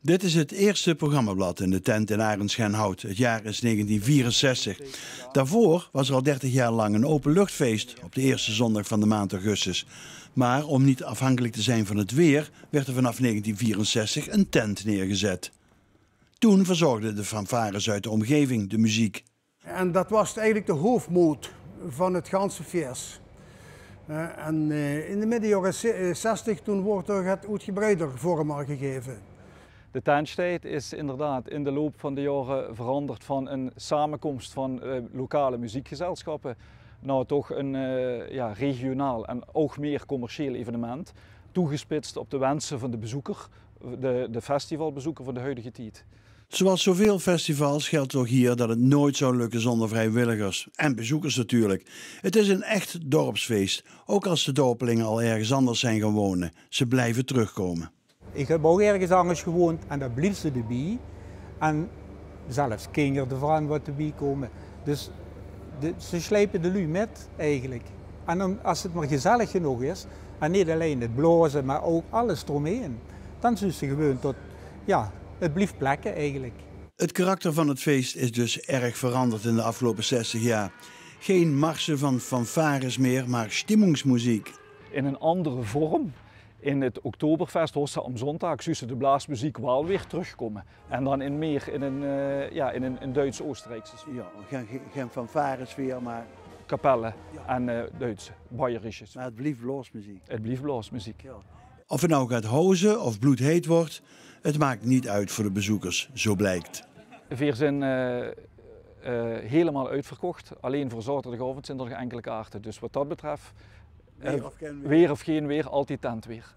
Dit is het eerste programmablad in de tent in Arendsgenhout. Het jaar is 1964. Daarvoor was er al 30 jaar lang een openluchtfeest op de eerste zondag van de maand augustus. Maar om niet afhankelijk te zijn van het weer, werd er vanaf 1964 een tent neergezet. Toen verzorgden de fanfares uit de omgeving de muziek. En dat was eigenlijk de hoofdmoot van het ganse feest. In de midden jaren 60 toen wordt er het uitgebreider vorm aangegeven. De tentstijd is inderdaad in de loop van de jaren veranderd van een samenkomst van lokale muziekgezelschappen naar toch een regionaal en ook meer commercieel evenement, toegespitst op de wensen van de bezoeker, de festivalbezoeker van de huidige tijd. Zoals zoveel festivals geldt ook hier dat het nooit zou lukken zonder vrijwilligers. En bezoekers natuurlijk. Het is een echt dorpsfeest, ook als de dorpelingen al ergens anders zijn gaan wonen. Ze blijven terugkomen. Ik heb ook ergens anders gewoond en daar bleef ze erbij. En zelfs kinderen ervan wat erbij komen. Dus ze slepen de lui met eigenlijk. En als het maar gezellig genoeg is, en niet alleen het blazen, maar ook alles eromheen, dan zullen ze gewoon tot, ja, het blijft plekken eigenlijk. Het karakter van het feest is dus erg veranderd in de afgelopen 60 jaar. Geen marsen van fanfares meer, maar stimmungsmuziek. In een andere vorm. In het Oktoberfest, Hossa am Sonntag, zou de blaasmuziek wel weer terugkomen. En dan in een Duits-Oostenrijkse sfeer. Ja, geen fanfaresfeer, maar kapellen en Duitse, Bayerische. Maar het blijft blaasmuziek. Het blijft blaasmuziek. Ja. Of het nou gaat hozen of bloedheet wordt, het maakt niet uit voor de bezoekers, zo blijkt. We zijn helemaal uitverkocht. Alleen voor zaterdagavond zijn er nog enkele kaarten. Dus wat dat betreft, weer of geen weer, altijd tent weer.